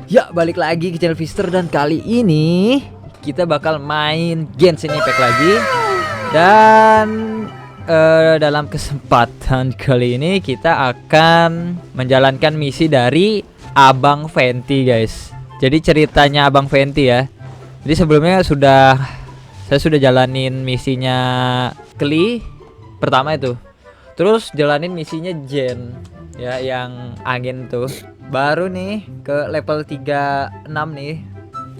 Ya, balik lagi ke channel Fister dan kali ini kita bakal main Genshin Impact lagi. Dan dalam kesempatan kali ini kita akan menjalankan misi dari Abang Venti, guys. Jadi ceritanya Abang Venti ya. Jadi sebelumnya saya sudah jalanin misinya Kli pertama itu. Terus jalanin misinya Jen ya, yang angin tuh. Baru nih ke level 36 nih.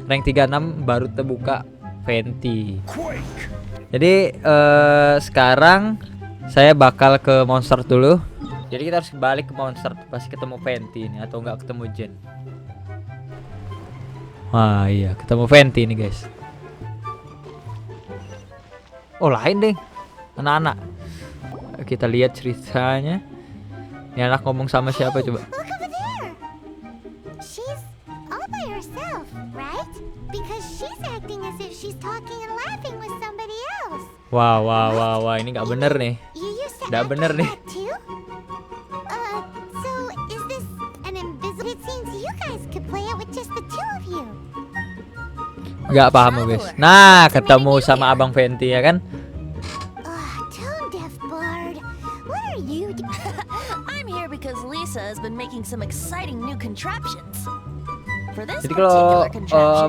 Rank 36 baru terbuka Venti. Jadi sekarang saya bakal ke monster dulu. Jadi kita harus balik ke monster pasti ketemu Venti ini, atau enggak ketemu Jen. Wah iya, ketemu Venti ini guys. Oh lain deh anak-anak. Kita lihat ceritanya. Ini anak ngomong sama siapa coba? Wah, ini nggak bener nih. Nggak bener nih. Nggak paham guys. Nah, ketemu sama Abang Venti ya kan? Jadi kalau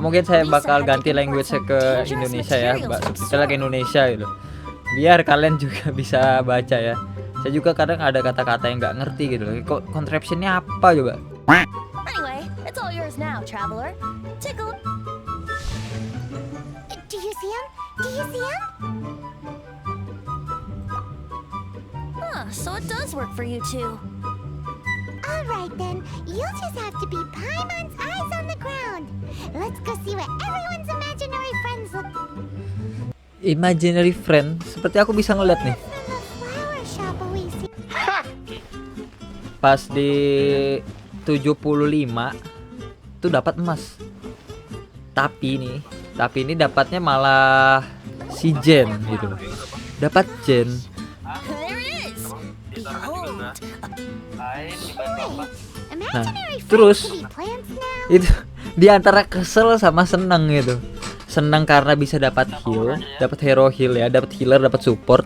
mungkin saya bakal ganti language ke Indonesia ya, kita lagi Indonesia gitu, biar kalian juga bisa baca ya. Saya juga kadang ada kata-kata yang nggak ngerti gitu loh. Kok contraptionnya apa coba? Anyway, it's all yours now, traveler. Tickle. Do you see him? Do you see him? So it does work for you too. Alright then, you'll just have to be Paimon's eyes on the ground. Let's go see what everyone's imaginary friends look. Imaginary friend? Seperti aku bisa ngeliat nih. Pas di 75 tuh dapat emas. Tapi ini dapatnya malah si Jen gitu. Dapat Jen. Nah, terus itu di antara kesel sama senang gitu. Senang karena bisa dapat heal, dapat hero heal ya, dapat healer, dapat support.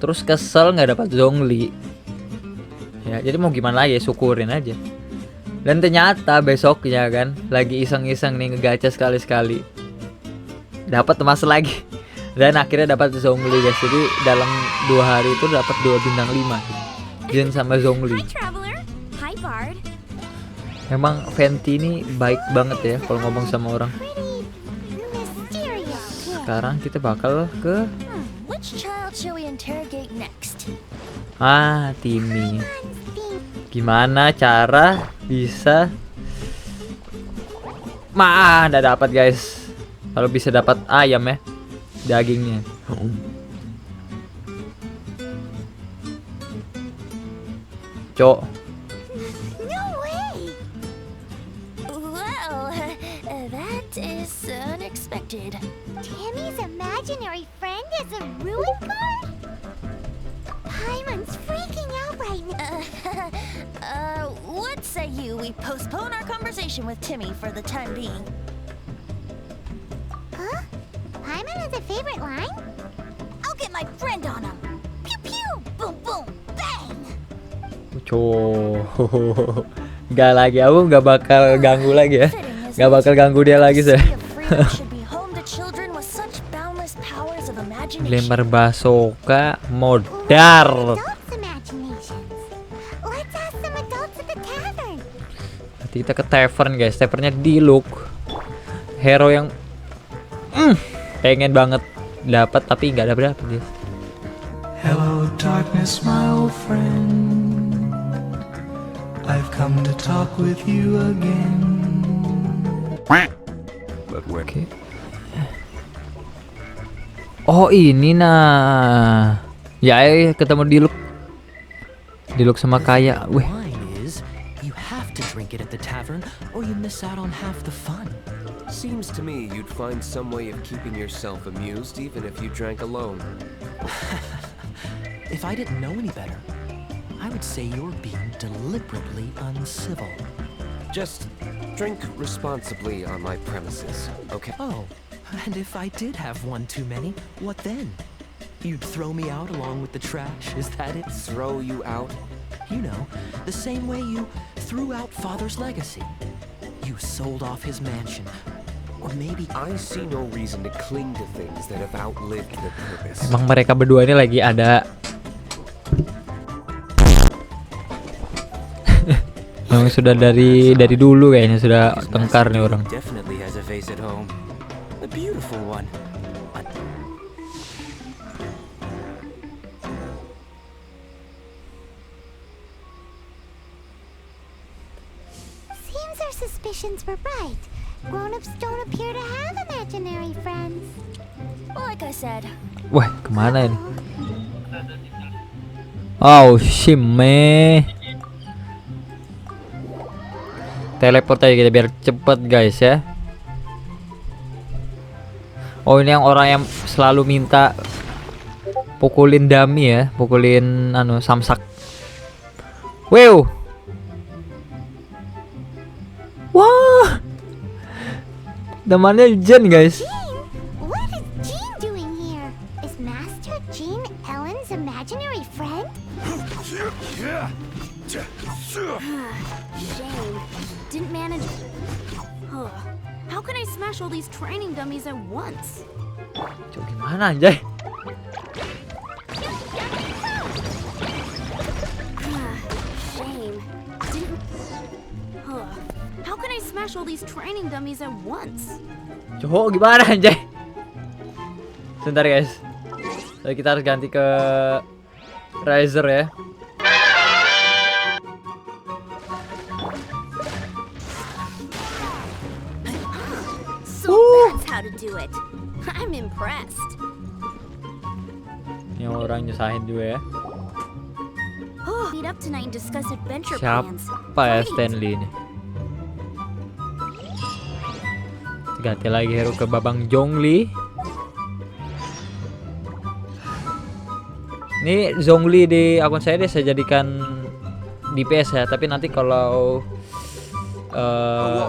Terus kesel nggak dapat Zhongli. Ya, jadi mau gimana lagi, syukurin aja. Dan ternyata besoknya kan lagi iseng-iseng nih ngegacha sekali-sekali. Dapat emas lagi. Dan akhirnya dapat Zhongli guys. Jadi dalam 2 hari itu dapat 2 bintang 5. Jen sama Zhongli. Emang Venti ini baik banget ya kalau ngomong sama orang. Sekarang kita bakal ke Timmy. Gimana cara bisa udah dapat guys. Kalau bisa dapat ayam ya, dagingnya. Cok. Timmy's imaginary friend is a ruin guard? Paimon's freaking out right now. What say we postpone our conversation with Timmy for the time being? Huh? Paimon has a favorite line? I'll get my friend on him. Pew pew, boom boom, bang. Gak lagi, aku gak bakal ganggu lagi ya. Gak bakal ganggu dia lagi saya. Lempar basoka modar. Nanti kita ke tavern guys. Tavernnya di look hero yang pengen banget dapat tapi nggak ada berapa guys. Hello darkness my old friend, I've come to talk with you again. Oke. Oh ini nah. Ya ketemu di look sama kaya. Weh. You have to drink it at the tavern or you miss out on half the fun. Seems to me you'd find some way of keeping yourself amused even if you drank alone. If I didn't know any better, I would say you're being deliberately uncivil. Just drink responsibly on my premises, okay? Oh, and if I did have one too many, what then? You'd throw me out along with the trash, is that it? Throw you out? You know, the same way you threw out Father's legacy. You sold off his mansion. Or maybe... I see no reason to cling to things that have outlived their purpose. Emang mereka berdua ini lagi ada Emang sudah dari dulu kayaknya sudah tengkar nih orang. Definitely has a vase at home. A beautiful one. Seems our suspicions were right. Grown-ups don't appear to have imaginary friends. Like I said. Wah, kemana ini? Oh, shime. Teleport aja kita biar cepet guys ya. Oh, ini yang orang yang selalu minta pukulin dummy ya, pukulin samsak. Wow. Wah. Temannya Jen guys. What is Jean doing here? Is Master Jean Ellen's imaginary friend? Shame. Didn't manage. How can I smash all these training dummies at once? Coba gimana anjay? Shame. Didn't. How can I smash all these training dummies at once? Coba gimana anjay? Sebentar guys. Jadi kita harus ganti ke Riser ya. So that's how to do it. I'm impressed. Ini orang nyusahin juga ya. Meet up tonight and discuss adventure plans. Siapa ya Stanley ini? Ganti lagi hero ke Babang Zhongli. Ini Zhongli di akun saya dia saya jadikan DPS ya, tapi nanti kalau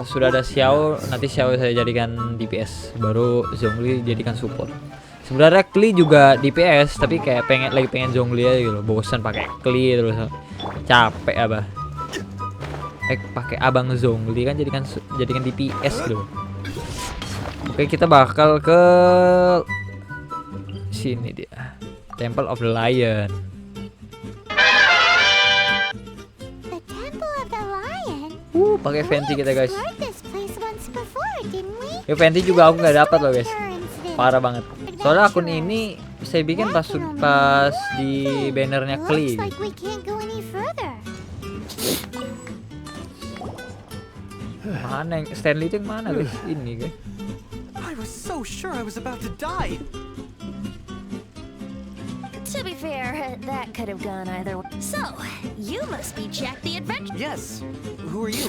sudah ada Xiao, nanti Xiao saya jadikan DPS, baru Zhongli jadikan support. Sebenarnya Kli juga DPS, tapi kayak pengen Zhongli aja gitu, bosan pakai Kli terus, capek apa? Pakai Abang Zhongli kan jadikan DPS gitu. Oke, kita bakal ke sini dia, Temple of the Lion. The Temple of the Lion. Pakai Venti kita guys. Explored this place once before, didn't we? Ya Venti juga aku nggak dapat loh guys. Parah banget. Soalnya akun ini saya bikin pas di bannernya Kli. Looks like we can't go any further. Mana yang Stanley itu yang mana guys? Ini guys. I was so sure I was about to die. To be fair, that could have gone either way. So, you must be Jack the Adventurer. Yes. Who are you?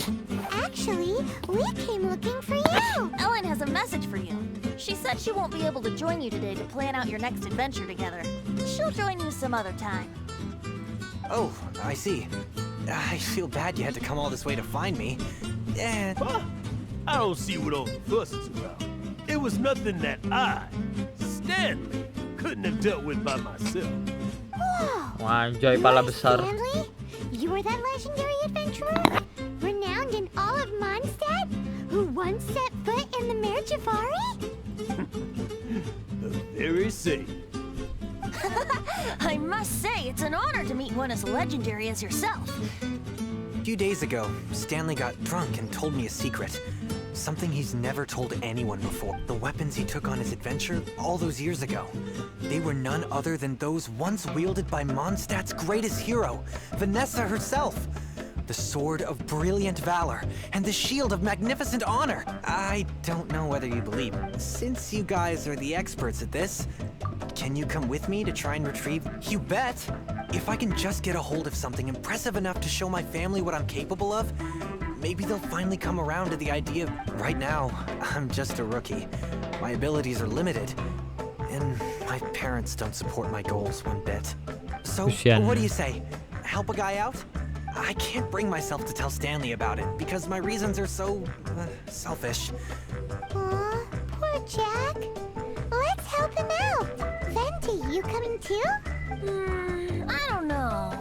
Actually, we came looking for you. Ellen has a message for you. She said she won't be able to join you today to plan out your next adventure together. She'll join you some other time. Oh, I see. I feel bad you had to come all this way to find me. Yeah. Huh? I don't see what all the fuss is about. It was nothing that I, Stanley, couldn't have dealt with by myself. Whoa. Anjay, pala besar. Stanley? You were that legendary adventurer? Renowned in all of Mondstadt? Who once set foot in the Mare Jafari? The very same. I must say, it's an honor to meet one as legendary as yourself. A few days ago, Stanley got drunk and told me a secret. Something he's never told anyone before. The weapons he took on his adventure all those years ago. They were none other than those once wielded by Mondstadt's greatest hero, Vanessa herself. The sword of brilliant valor and the shield of magnificent honor. I don't know whether you believe. Since you guys are the experts at this, can you come with me to try and retrieve? You bet! If I can just get a hold of something impressive enough to show my family what I'm capable of, maybe they'll finally come around to the idea. Right now, I'm just a rookie. My abilities are limited, and my parents don't support my goals one bit. So, Kasian. what do you say? Help a guy out? I can't bring myself to tell Stanley about it because my reasons are so selfish. Aw, poor Jack. Let's help him out. Venti, you coming too? I don't know.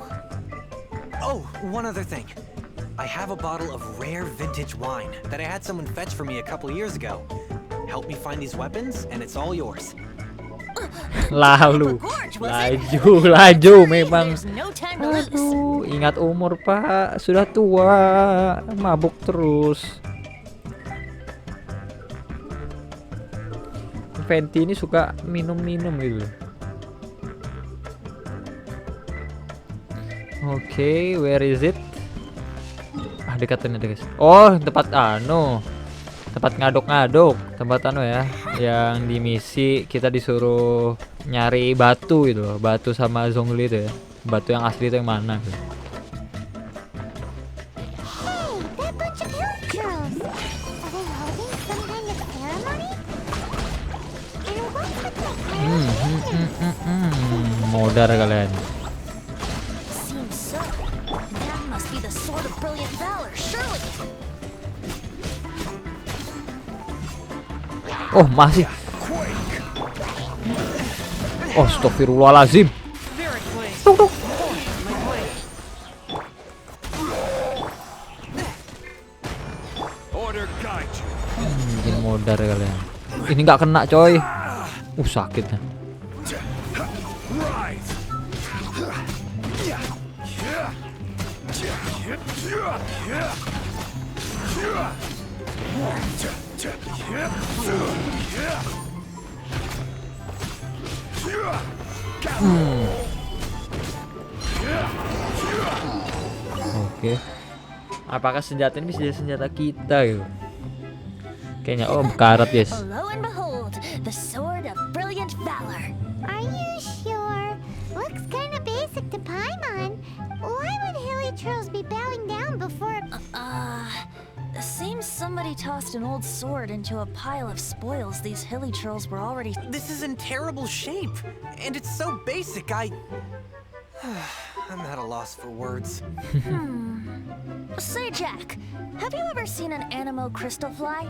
Oh, one other thing. I have a bottle of rare vintage wine that I had someone fetch for me a couple years ago. Help me find these weapons, and it's all yours. Lalu, Gorge, was it? laju memang. There's no time to lose. Aduh, ingat umur Pak, sudah tua, mabuk terus. Venti ini suka minum-minum gitu. Oke, where is it? Dekatan ada guys. Oh, tempat tempat ngaduk-ngaduk, tempat ya, yang di misi kita disuruh nyari batu gitu loh, batu sama zongli itu ya, batu yang asli itu yang mana gitu. Hey, that bunch of hill girls. Are they holding some kind of ceremony? And what's with the Modar kalian. Seems so. That must be the sword of brilliant valor, surely. Oh, masih. Oh, astagfirullahaladzim. Tuk. Order guide you. Bikin modar kalian. Ini nggak kena coy. Sakitnya. Rise. Oke. Apakah senjata ini bisa jadi senjata kita gitu? Kayaknya karat yes. Lo and behold, the sword of brilliant valor. Are you sure? Looks kind of basic to Paimon. Why would hilly trolls be bowing down before? Seems somebody tossed an old sword into a pile of spoils these hilly trolls were already. This is in terrible shape, and it's so basic. I'm at a loss for words. Say, Jack, have you ever seen an anemo crystal fly?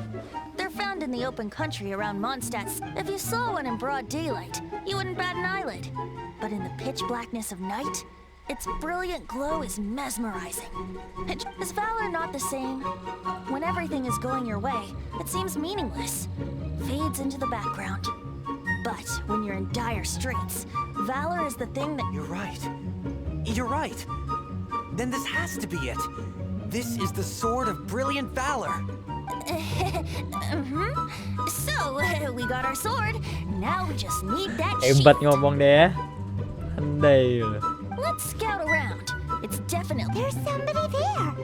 They're found in the open country around Mondstadt. If you saw one in broad daylight, you wouldn't bat an eyelid. But in the pitch blackness of night, its brilliant glow is mesmerizing. Is valor not the same? When everything is going your way, it seems meaningless, fades into the background. But when you're in dire straits, valor is the thing that... You're right. You're right. Then this has to be it. This is the sword of brilliant valor. So, we got our sword. Now we just need that Hebat shield. ngomong deh ya. Andai. Let's scout around. It's definitely... There's somebody there.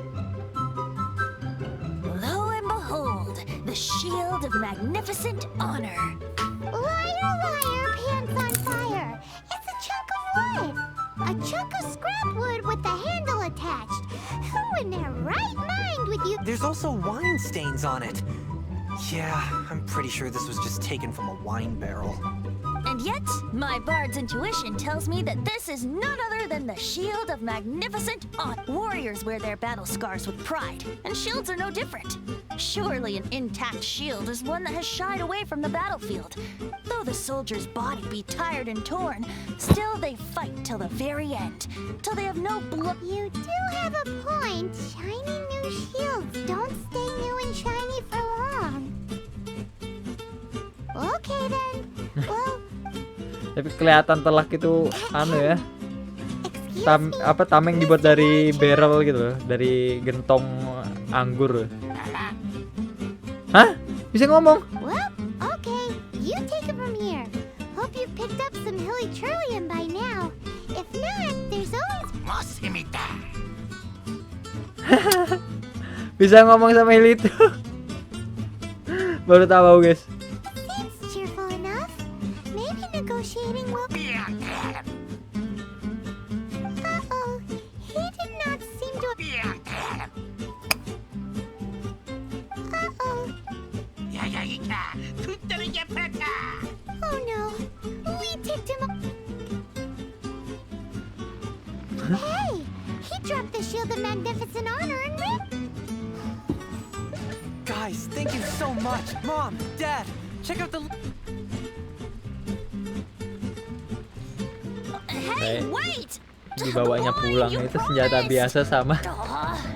Lo and behold, the shield of magnificent honor. Liar, liar, pants on fire. It's a chunk of wood. A chunk of scrap wood with the handle attached. Who in their right mind would you... There's also wine stains on it. Yeah, I'm pretty sure this was just taken from a wine barrel. And yet, my bard's intuition tells me that this is none other than the shield of magnificent honor. Warriors wear their battle scars with pride, and shields are no different. Surely an intact shield is one that has shied away from the battlefield. Though the soldier's body be tired and torn, still they fight till the very end, till they have no blood. You do have a point. Shiny new shields don't stay new and shiny for long. Okay then. Well, Tapi kelihatan telak itu ya. excuse me. Tameng dibuat dari barrel gitu loh, dari gentong anggur. Hah? Bisa ngomong? Well, okay. You take it from here. Hope you've picked up some hilly trillium by now. If not, there's always... Bisa ngomong sama Heli itu. Baru tahu guys. Seems cheerful enough. Maybe negotiating will... Uh-oh. He did not seem to... Uh-oh. Oh no. We ticked him up. Hey! He drop the shield of magnificent honor and rip. Guys, thank you so much. Mom, Dad, check out the... Hey, wait! Dibawanya pulang You itu senjata promised. biasa sama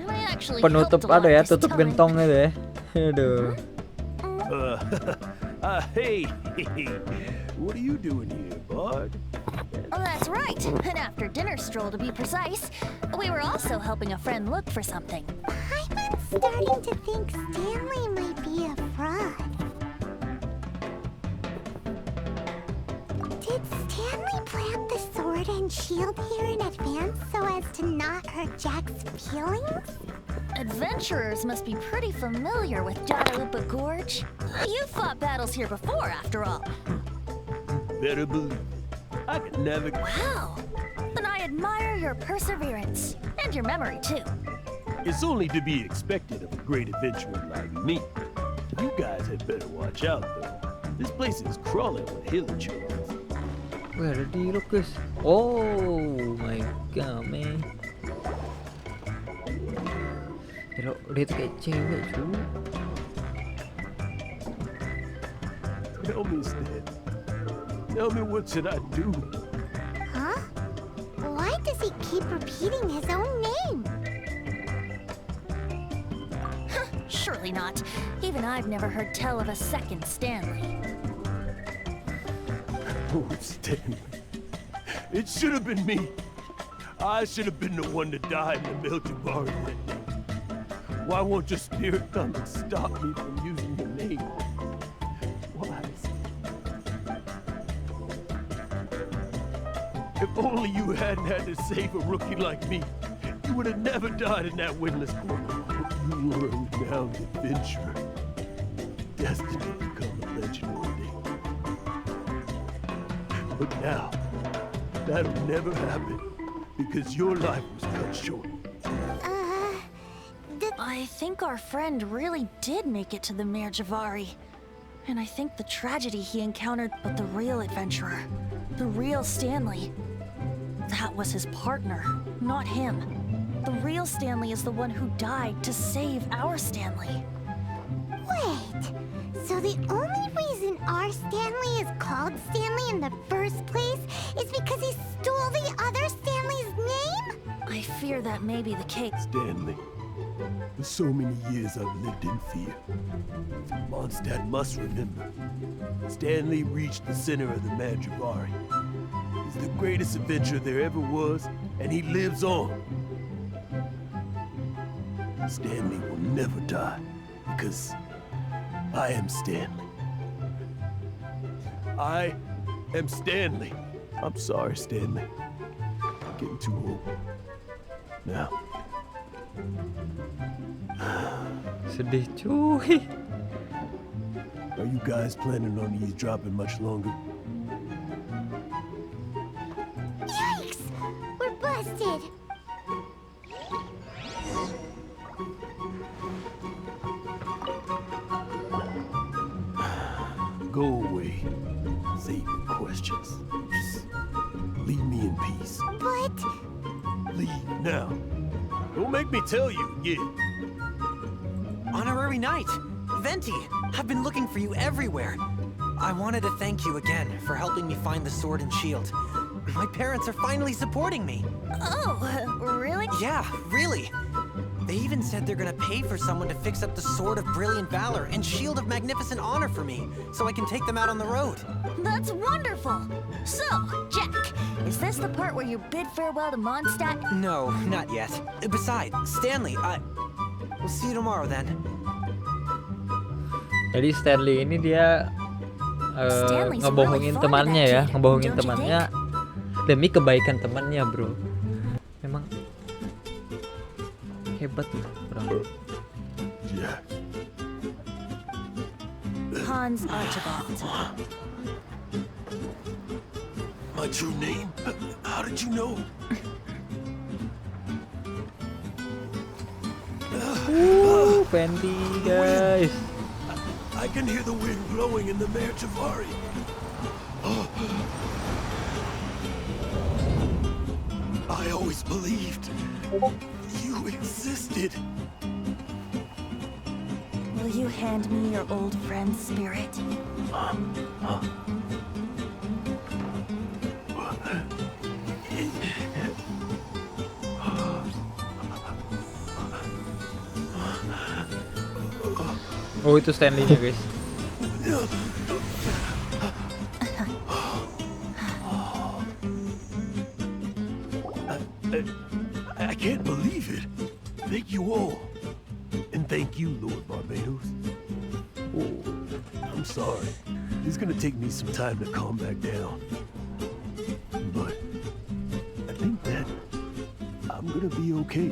I actually penutup helped a lot ada ya, this tutup time. gentong itu ya. Aduh. Hey, what are you doing here, bud? Oh, that's right. An after dinner stroll to be precise. We were also helping a friend look for something. I've been starting to think Stanley might be a fraud. Did Stanley plant the sword and shield here in advance so as to not hurt Jack's feelings? Adventurers must be pretty familiar with Daraupa Gorge. You fought battles here before, after all. Better believe it. I can navigate. Wow. Then I admire your perseverance. And your memory, too. It's only to be expected of a great adventurer like me. You guys had better watch out, though. This place is crawling with hilichurls. Wih, ada di guys. Oh my god, man. Gila, dia tuh kayak cewek cuy. Tell me, Stan. Tell me, what should I do? Huh? Why does he keep repeating his own name? Surely not. Even I've never heard tell of a second Stanley. Oh, Stanley. It should have been me. I should have been the one to die in the melted bar that day. Why won't your spirit come and stop me from using your name? Why? If only you hadn't had to save a rookie like me, you would have never died in that windless corner. You were a renowned adventurer, destined to become a legend one day. But now, that'll never happen, because your life was cut short. I think our friend really did make it to the Mare Javari. And I think the tragedy he encountered, but the real adventurer, the real Stanley, that was his partner, not him. The real Stanley is the one who died to save our Stanley. Wait, so the only reason our Stanley is called Stanley in the first place is because he stole the other Stanley's name? I fear that may be the case. Stanley, for so many years I've lived in fear. Mondstadt must remember. Stanley reached the center of the Mandravari. He's the greatest adventurer there ever was, and he lives on. Stanley will never die, because I am Stanley. I am Stanley. I'm sorry, Stanley. I'm getting too old. Now. Sedih cuy. Are you guys planning on eavesdropping much longer? Yikes! We're busted! Go away. Save your questions. Just leave me in peace. But... Leave now. Don't make me tell you again. Honorary Knight! Venti! I've been looking for you everywhere. I wanted to thank you again for helping me find the sword and shield. My parents are finally supporting me. Oh, really? Yeah, really. They even said they're gonna pay for someone to fix up the Sword of Brilliant Valor and Shield of Magnificent Honor for me, so I can take them out on the road. That's wonderful! So, Jack, is this the part where you bid farewell to Mondstadt? No, not yet. Besides, Stanley, we'll see you tomorrow then. Jadi Stanley ini dia Stanley's ngebohongin really fond of temannya that ya, kid, ngebohongin don't you temannya demi kebaikan temannya, bro. Memang hebat loh, bro. Jack. Hans Archibald. My true name? How did you know? Venti, guys. I can hear the wind blowing in the Mare Javari. I always believed You existed. Will you hand me your old friend's spirit? Oh, itu Stanley-nya, guys. I can't believe it. Thank you all. And thank you, Lord Barbados. Oh, I'm sorry. It's gonna take me some time to calm back down. But I think that I'm gonna be okay.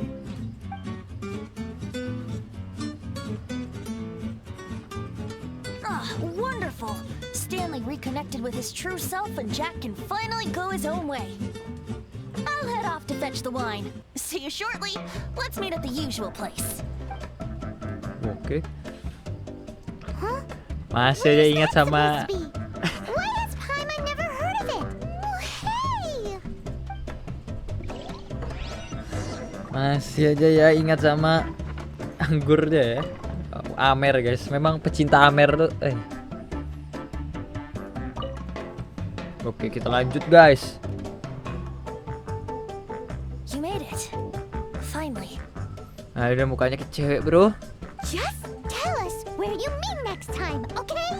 Ah, wonderful! Stanley reconnected with his true self and Jack can finally go his own way. I'll head off to fetch the wine. See you shortly. Let's meet at the usual place. Oke. Huh? Masih aja ingat sama Why has Paimon never heard of it? Oh, hey! Masih aja ya ingat sama anggurnya ya. Amer, guys. Memang pecinta Amer tuh. Oke, kita lanjut, guys. You made it. Finally. Nah, udah mukanya ke cewek, bro. Just tell us where you meet next time, okay?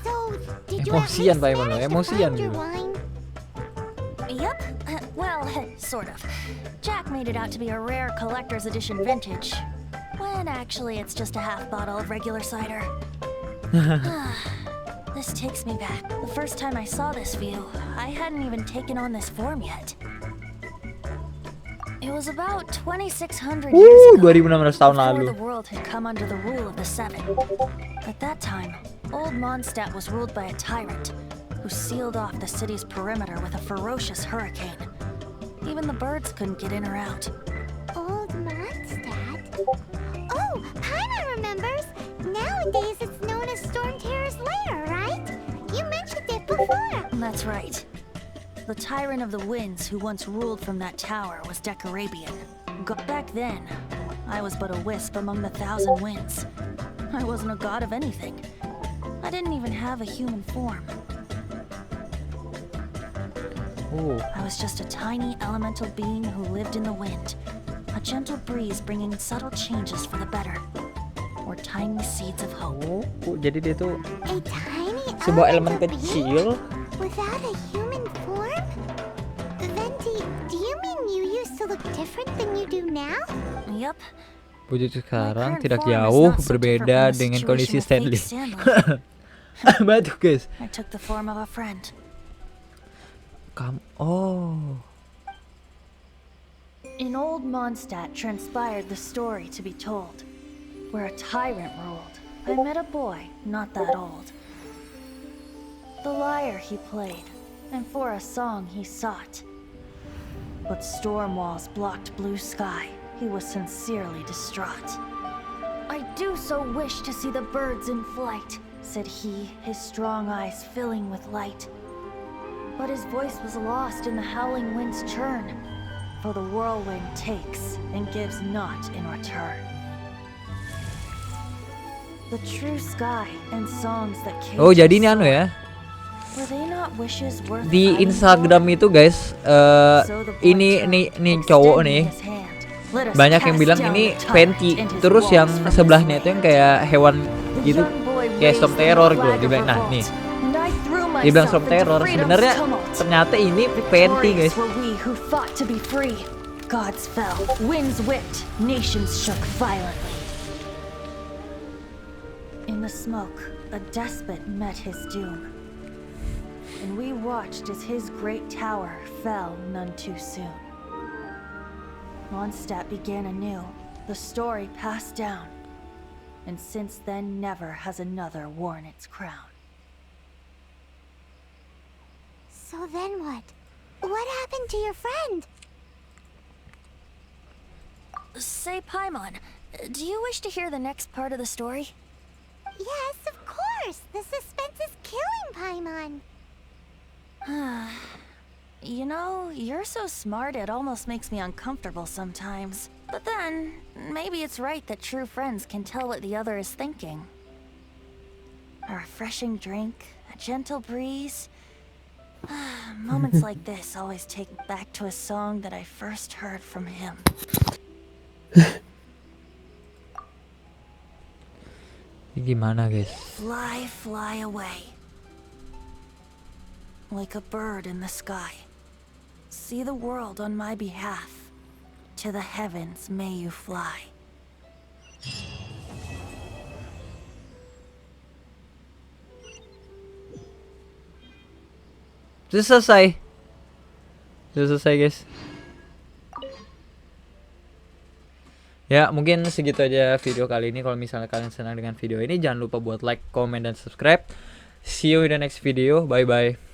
So, did you at Emosian, least Pak Iman, manage to emosian find your gitu. wine? Yep. Well, sort of. Jack made it out to be a rare collector's edition vintage. When actually it's just a half bottle of regular cider. This takes me back. The first time I saw this view, I hadn't even taken on this form yet. It was about 2,600 years ago, 2600 tahun lalu. before the world had come under the rule of the Seven. At that time, old Mondstadt was ruled by a tyrant who sealed off the city's perimeter with a ferocious hurricane. Even the birds couldn't get in or out. Old Mondstadt? Oh, Paimon remembers! Nowadays it's known as Storm Terror's lair, right? You mentioned it before. That's right. The tyrant of the winds who once ruled from that tower was Decarabian. Back then, I was but a wisp among the thousand winds. I wasn't a god of anything. I didn't even have a human form. I was just a tiny elemental being who lived in the wind. A gentle breeze bringing subtle changes for the better. Or tiny seeds of hope. Jadi dia tuh A tiny sebuah elemen elemental being? kecil. Without a human form? Venti, do you mean you used to look different than you do now? Yep. Wujud sekarang current tidak form is jauh not so berbeda different from the dengan situation kondisi of fake Stanley. Stanley. Batu, guys. I took the form of a friend. In old Mondstadt transpired the story to be told, where a tyrant ruled. I met a boy, not that old. The lyre he played, and for a song he sought. But storm walls blocked blue sky. He was sincerely distraught. I do so wish to see the birds in flight, said he, his strong eyes filling with light. But his voice was lost in the howling wind's churn, for the whirlwind takes and gives not in return. The true sky and songs that came. Oh, jadi ini anu ya. Were they not wishes worth Di fighting Instagram for? itu, guys, So the boy ini turned, cowok nih. extending his hand. Let us Banyak yang cast bilang down ini the tyrant Venti. and his Terus yang walls from sebelahnya this itu yang land. kayak hewan The gitu, young boy kayak raised storm the terror gitu. flag Dia of bilang, nah revolt, nih, and I threw dia bilang myself storm into terror. freedom's Sebenarnya tumult. ternyata ini Venti, guys. Victorious were we who fought to be free. Gods fell, winds whipped, nations shook violently. In the smoke, a despot met his doom. And we watched as his great tower fell none too soon. Mondstadt began anew, the story passed down, and since then never has another worn its crown. So then what? What happened to your friend? Say, Paimon, do you wish to hear the next part of the story? Yes, of course. The suspense is killing Paimon. You know, you're so smart it almost makes me uncomfortable sometimes. But then, maybe it's right that true friends can tell what the other is thinking. A refreshing drink, a gentle breeze. Moments like this always take me back to a song that I first heard from him. Gimana guys? Fly, fly away. Like a bird in the sky. See the world on my behalf. To the heavens may you fly. Sudah selesai. Sudah selesai guys. Ya mungkin segitu aja video kali ini. Kalau misalnya kalian senang dengan video ini, jangan lupa buat like, comment, dan subscribe. See you in the next video. Bye bye.